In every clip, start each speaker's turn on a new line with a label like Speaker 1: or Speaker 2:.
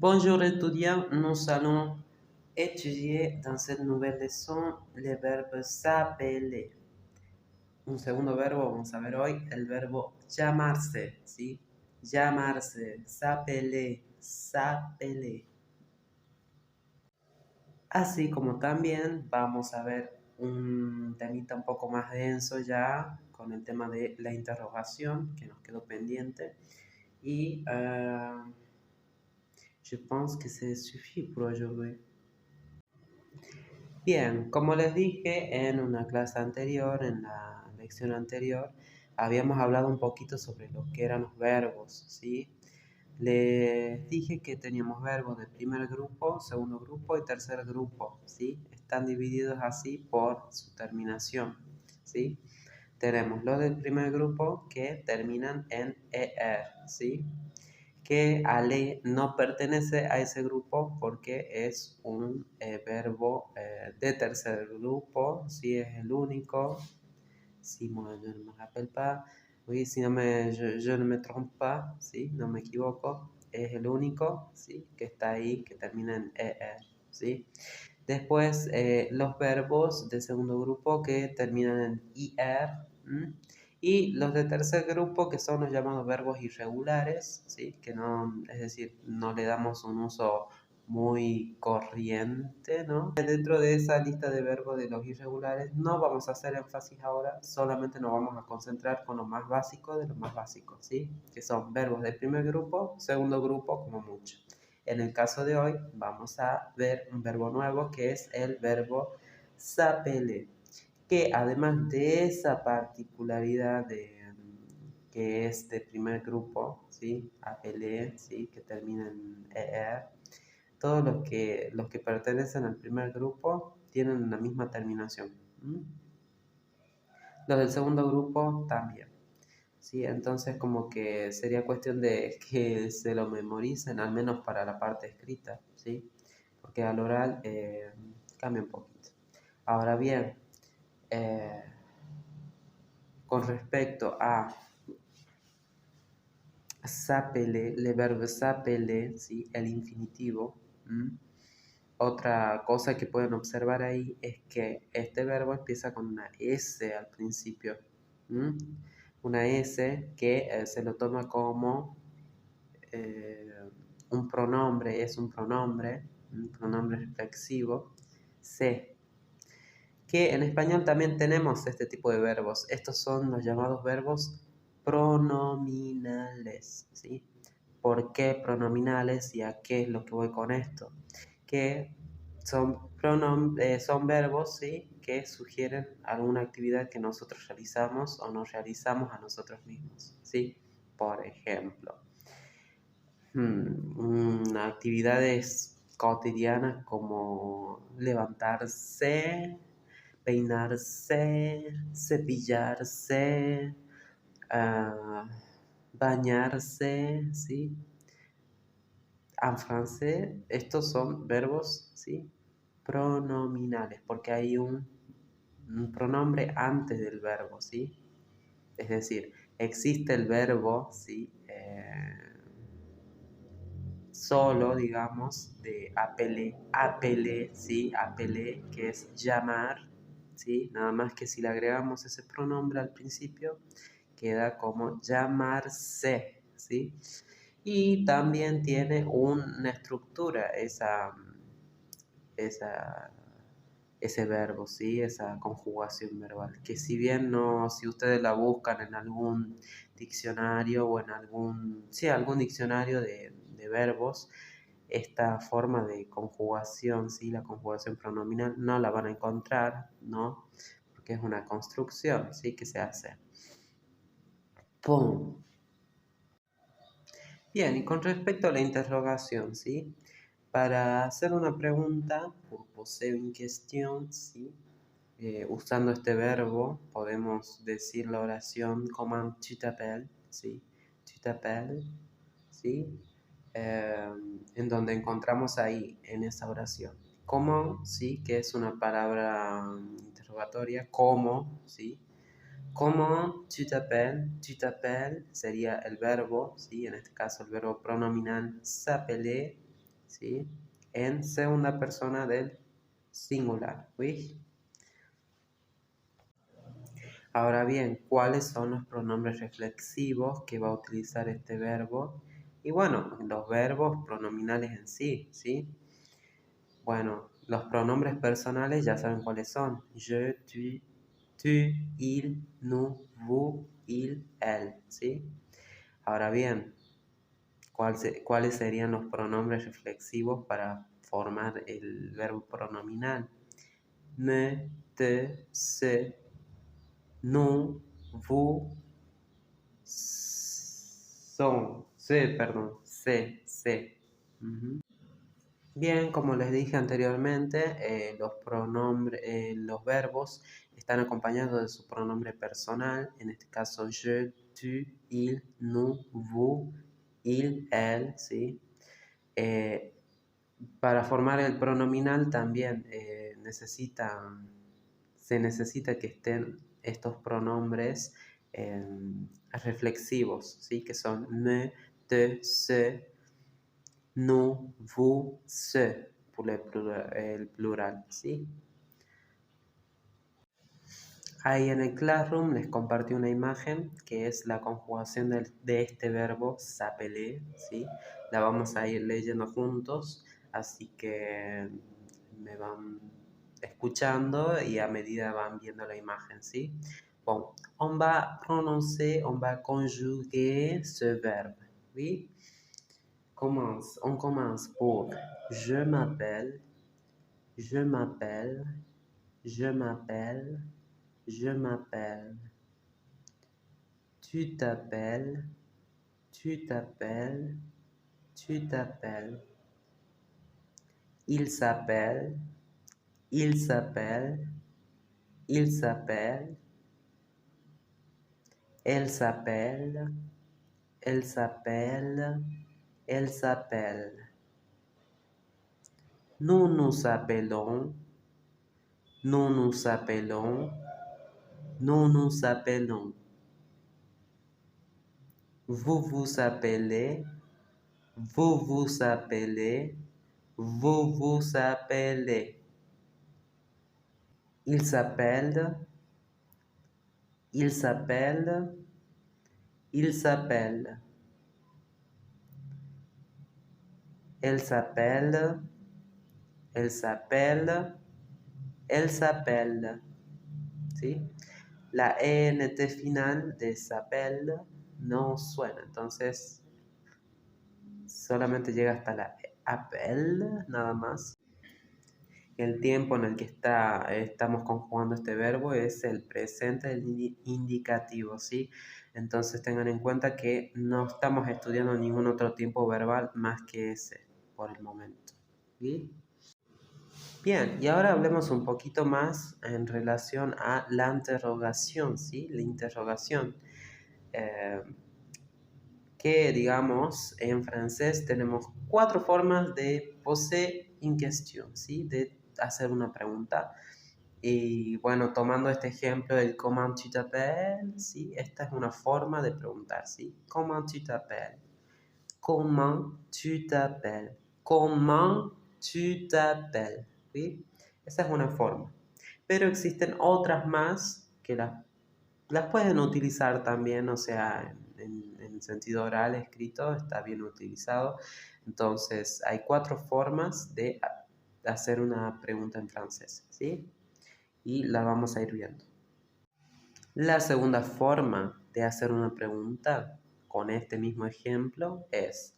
Speaker 1: Bonjour étudiants, nous allons étudier dans cette nouvelle leçon le verbe s'appeler. Un segundo verbo, vamos a ver hoy el verbo llamarse, ¿sí? Llamarse, s'appeler, s'appeler. Así como también vamos a ver un temita un poco más denso ya con el tema de la interrogación que nos quedó pendiente. Y je pense que ça suffit pour aujourd'hui. Bien, como les dije en una clase anterior, en la lección anterior, habíamos hablado un poquito sobre lo que eran los verbos, ¿sí? Les dije que teníamos verbos de primer grupo, segundo grupo y tercer grupo, ¿sí? Están divididos así por su terminación, ¿sí? Tenemos los del primer grupo que terminan en ER, ¿sí? Que ale no pertenece a ese grupo porque es un verbo de tercer grupo, si es el único, si moi je ne me rappelle pas, oui, si no me, je ne me trompe pas, ¿sí? No me equivoco, es el único, ¿sí? Que está ahí, que termina en ER, ¿sí? Después los verbos de segundo grupo que terminan en IR, ¿m? Y los de tercer grupo que son los llamados verbos irregulares, ¿sí? Que no, es decir, no le damos un uso muy corriente, ¿no? Dentro de esa lista de verbos de los irregulares no vamos a hacer énfasis ahora, solamente nos vamos a concentrar con lo más básico de lo más básico, ¿sí? Que son verbos del primer grupo, segundo grupo como mucho. En el caso de hoy vamos a ver un verbo nuevo que es el verbo s'appeler, que además de esa particularidad que es de primer grupo, ¿sí? Appeler, ¿sí? Que termina en er, todos los que pertenecen al primer grupo tienen la misma terminación. Los del segundo grupo también. ¿Sí? Entonces como que sería cuestión de que se lo memoricen, al menos para la parte escrita, ¿sí? Porque al oral cambia un poquito. Ahora bien, con respecto a s'appeler, le verbo s'appeler, ¿sí? El infinitivo, otra cosa que pueden observar ahí es que este verbo empieza con una S al principio. Una S que se lo toma como un pronombre, es un pronombre reflexivo, se. Que en español también tenemos este tipo de verbos. Estos son los llamados verbos pronominales, ¿sí? ¿Por qué pronominales y a qué es lo que voy con esto? Que son verbos, ¿sí? Que sugieren alguna actividad que nosotros realizamos o nos realizamos a nosotros mismos, ¿sí? Por ejemplo, actividades cotidianas como levantarse, peinarse, cepillarse, bañarse, ¿sí? En francés, estos son verbos, ¿sí? Pronominales, porque hay un pronombre antes del verbo, ¿sí? Es decir, existe el verbo, ¿sí? Solo, digamos, de appeler, ¿sí? Appeler, que es llamar, ¿sí? Nada más que si le agregamos ese pronombre al principio, queda como llamarse, ¿sí? Y también tiene una estructura ese verbo, ¿sí? Esa conjugación verbal, que si bien no, si ustedes la buscan en algún diccionario o en algún diccionario de verbos, esta forma de conjugación, ¿sí? La conjugación pronominal, no la van a encontrar, ¿no? Porque es una construcción, ¿sí? Que se hace. ¡Pum! Bien, y con respecto a la interrogación, ¿sí? Para hacer una pregunta, pour poser une question, ¿sí? Usando este verbo, podemos decir la oración comment tu t'appelles, ¿sí? Tu t'appelles, ¿sí? En donde encontramos ahí, en esa oración. ¿Cómo? ¿Sí? Que es una palabra interrogatoria. ¿Cómo? ¿Sí? ¿Cómo tu t'appelles? Tu t'appelles sería el verbo, ¿sí? En este caso el verbo pronominal s'appeler, ¿sí? En segunda persona del singular, ¿sí? Ahora bien, ¿cuáles son los pronombres reflexivos que va a utilizar este verbo? Y bueno, los verbos pronominales en sí, ¿sí? Bueno, los pronombres personales ya saben cuáles son. Je, tu, il, nous, vous, il, elle, ¿sí? Ahora bien, ¿cuáles serían los pronombres reflexivos para formar el verbo pronominal? Me, te, se, nous, vous, se. Ujú. Bien, como les dije anteriormente, los verbos están acompañados de su pronombre personal, en este caso je, tu, il, nous, vous, il, elle, ¿sí? Eh, para formar el pronominal también se necesita que estén estos pronombres reflexivos, ¿sí? Que son me, te, se, nous, vous, ce, por el plural, ¿sí? Ahí en el Classroom les compartí una imagen que es la conjugación de este verbo s'appeler, ¿sí? La vamos a ir leyendo juntos, así que me van escuchando y a medida van viendo la imagen, ¿sí? Bon, on va conjuguer ce verbe, ¿sí? On commence pour je m'appelle, je m'appelle, je m'appelle, je m'appelle. Tu t'appelles, tu t'appelles, tu t'appelles. Il s'appelle, il s'appelle, il s'appelle. Elle s'appelle, elle s'appelle, elle s'appelle. Nous nous appelons, nous nous appelons, nous nous appelons. Vous vous appelez, vous vous appelez, vous vous appelez. Il s'appelle, il s'appelle, il s'appelle. Elle s'appelle, elle s'appelle, elle s'appelle. ¿Sí? La ENT final de s'appelle no suena, entonces solamente llega hasta la appelle, nada más. El tiempo en el que estamos conjugando este verbo es el presente del indicativo, ¿sí? Entonces tengan en cuenta que no estamos estudiando ningún otro tiempo verbal más que ese por el momento, ¿sí? Bien, y ahora hablemos un poquito más en relación a la interrogación, ¿sí? La interrogación. Que digamos en francés tenemos 4 formas de poser une question, ¿sí? De hacer una pregunta. Y bueno, tomando este ejemplo del comment tu t'appelles, ¿sí? Esta es una forma de preguntar, ¿sí? Comment tu t'appelles? Comment tu t'appelles? Comment tu t'appelles? ¿Sí? Esa es una forma. Pero existen otras más que las pueden utilizar también, o sea, en sentido oral, escrito, está bien utilizado. Entonces, hay 4 formas de hacer una pregunta en francés, ¿sí? Y la vamos a ir viendo. La segunda forma de hacer una pregunta con este mismo ejemplo es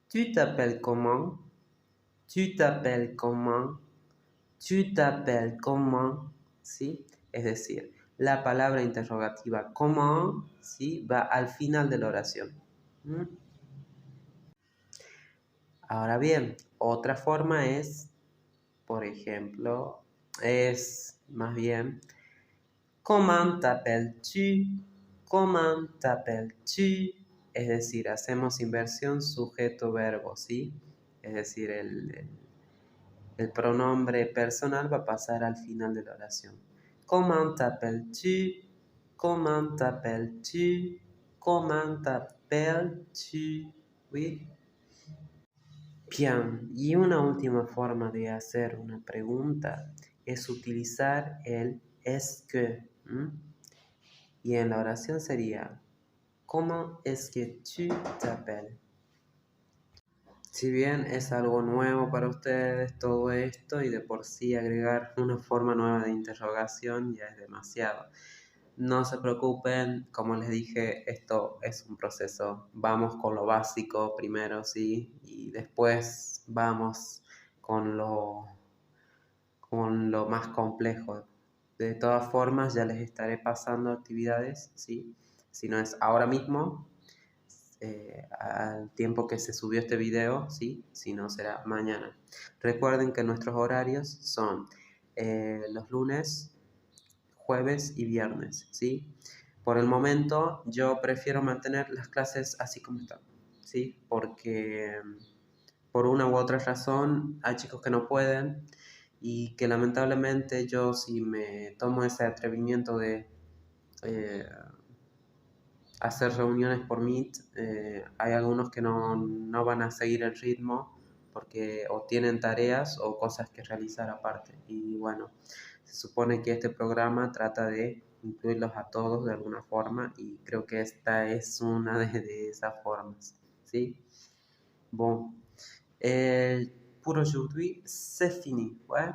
Speaker 1: Tu t'appelles comment? Tu t'appelles comment? Tu t'appelles comment? ¿Sí? Es decir, la palabra interrogativa comment, ¿sí? Va al final de la oración. ¿Mm? Ahora bien, otra forma es, por ejemplo, es más bien Comment t'appelles-tu? Comment t'appelles-tu? Es decir, hacemos inversión sujeto-verbo, ¿sí? Es decir, el pronombre personal va a pasar al final de la oración. Comment t'appelles-tu? Comment t'appelles-tu? Comment t'appelles-tu? ¿Sí? Bien, y una última forma de hacer una pregunta es utilizar el est-ce que. Y en la oración sería, ¿cómo es que tu t'appelles? Si bien es algo nuevo para ustedes todo esto y de por sí agregar una forma nueva de interrogación ya es demasiado. No se preocupen, como les dije, esto es un proceso. Vamos con lo básico primero, sí, y después vamos con lo más complejo. De todas formas, ya les estaré pasando actividades, sí. Si no es ahora mismo, al tiempo que se subió este video, ¿sí? Si no, será mañana. Recuerden que nuestros horarios son los lunes, jueves y viernes, ¿sí? Por el momento yo prefiero mantener las clases así como están, ¿sí? Porque por una u otra razón hay chicos que no pueden y que lamentablemente yo si me tomo ese atrevimiento de eh, hacer reuniones por Meet, hay algunos que no van a seguir el ritmo porque o tienen tareas o cosas que realizar aparte. Y bueno, se supone que este programa trata de incluirlos a todos de alguna forma y creo que esta es una de esas formas. ¿Sí? Bon. Pour aujourd'hui, c'est fini. Ouais?